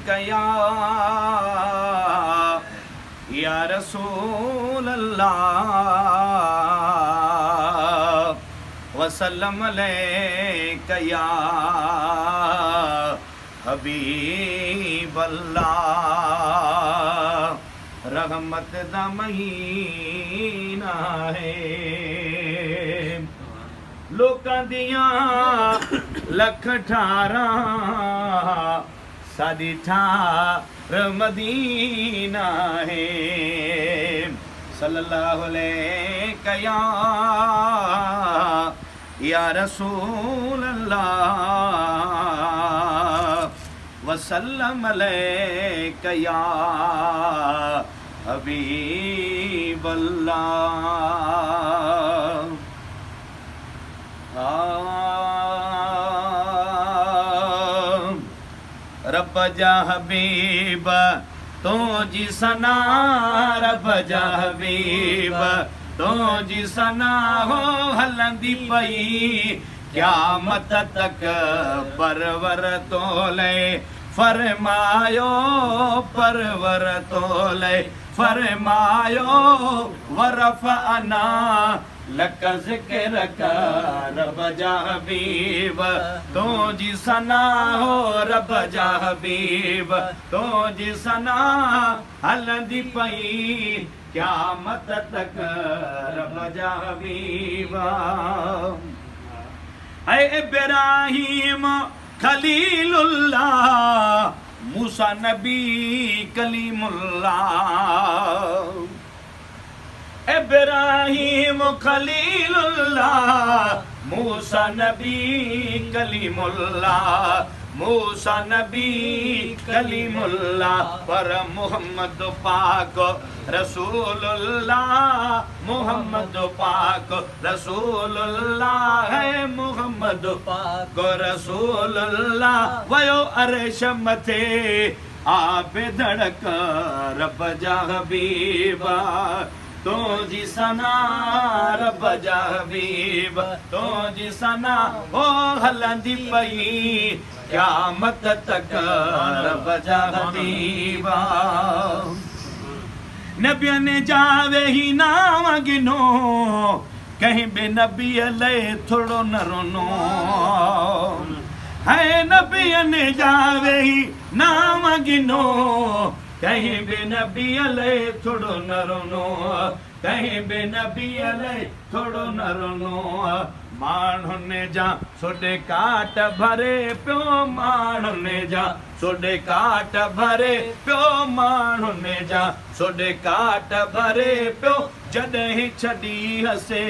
कया या रसूल अल्लाह वसल्लम अलैका या हबीब अल्लाह। रहमत दा महीना है, लोकां दियां लख ठारा साडी ठार मदीना है। सल्लल्लाहु अलैका या रसूल अल्लाह वसल्लम अलैका या हबीब अल्लाह। रब जा हबीब तो जी सना, रब जा हबीब तो जी सना हो हलंदी पई क़यामत तक परवर तोले फरमायो, परवर तोले फरमायो वरफ़अना लक ज़िक्र का रब जा हबीब तो जी सना हो, रब जा हबीब तो जी सना हलंदी पई क़यामत तक रब जा हबीब। ऐ इब्राहीम खलीलुल्लाह मूसा नबी कलीमुल्लाह। इब्राहीम खलीलुल्लाह मूसा नबी कलीमुल्लाह, मूसा नबी कलीमुल्लाह। पर मोहम्मद पाक रसूलुल्लाह, मोहम्मद पाक रसूलुल्लाह है, मोहम्मद पाक रसूलुल्लाह। वयो अर्श मथे आपे धड़क रब जा हबीबा तो जी सना, रब जा हबीब तो जी सना हो हलंदी पई क़यामत तक रब जा हबीबा। नबिया ने जावे ही नाम गिनो कहीं बे नबी अले थोड़ो न रोनो है। नबिया ने जावे ही नाम गिनो कहीं बे नबी अले थोड़ो न रोनो, कहीं बे नबी अले थोड़ो न रोनो। माण्हुनि ने जा सोडे काट भरे पियो, माण्हुनि ने जा सोडे काट भरे पियो, माण्हुनि ने जा सोडे काट भरे पियो। जॾहिं छॾी हसे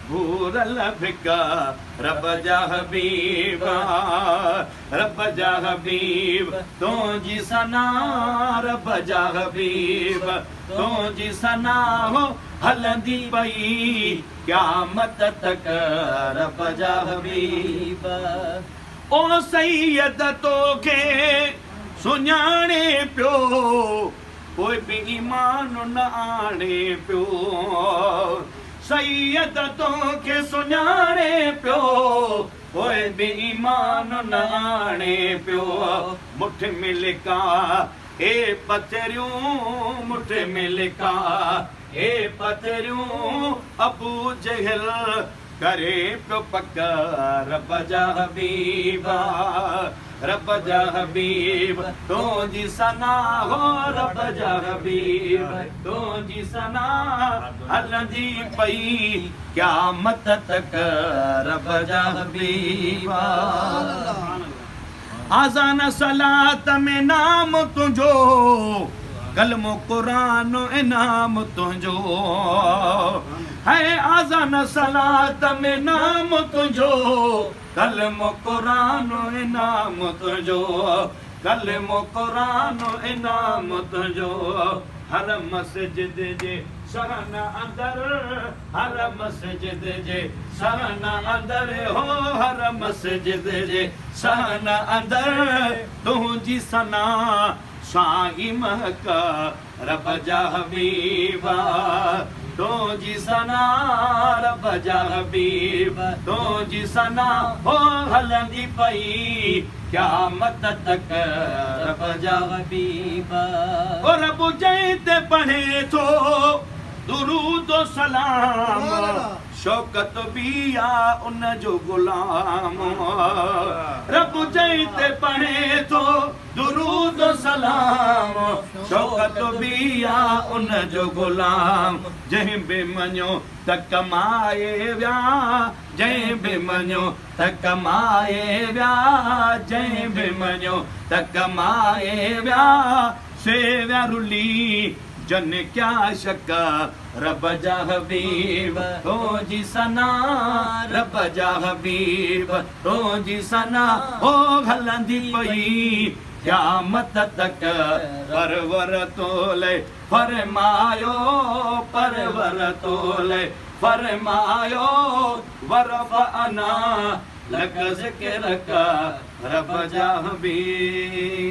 भूरल भिका रब जा हबीबा, रब जा हबीब तो जी सना, रब जा हबीब तो जी सना हो हलंदी पई क़यामत तक रब जा हबीब। ओ सैयद तोखे सुञाणे पियो कोई बि ईमान न आणे पियो, सैयद तोखे सुञाणे पियो कोई बि ईमान न आणे पियो। मुठ में लिका ए पथरियूं, मुठ में लिका ए पथरियूं अबू जहल करे पियो पक रब जा हबीबा, रब जा हबीब तो जी सना हो, रब जा हबीब तो जी सना हलंदी पई क़यामत तक रब जा हबीबा। आज़ान सलात में नाम तुझो, कलमो कुरान इनाम तुझो है। आज़ान सलात में नाम तुझो, कलमो कुरान इनाम तुझो, कलमो कुरान इनाम तुझो। हर मस्जिद जे सहन अंदर, हर मस्जिद जे सहन अंदर हो, हर मस्जिद जे सहन अंदर तुझी सना साईं महका रब जा हबीबा, तो जी सना रब जा हबीब तो जी सना हो हलंदी पई क़यामत तक रब जा हबीब ओ रब जैते पढ़े थो दुरूद ओ सलाम शौकत बिया उन जो गुलाम रब जैते पढ़े थो दुरूद ओ सलाम शौकत बिया उन जो गुलाम जंहिं बि मञो त कमाए विया जंहिं बि मञो त कमाए विया जंहिं बि मञो त कमाए विया से विया रुली जन क्या शक रब जा हबीब तो जी सना रब जा हबीब तो जी सना हो हलंदी पई क़यामत तक परवर तोले फरमायो परवर तोले फरमायो वरफ़अना लक ज़िक्र का रब जा हबीब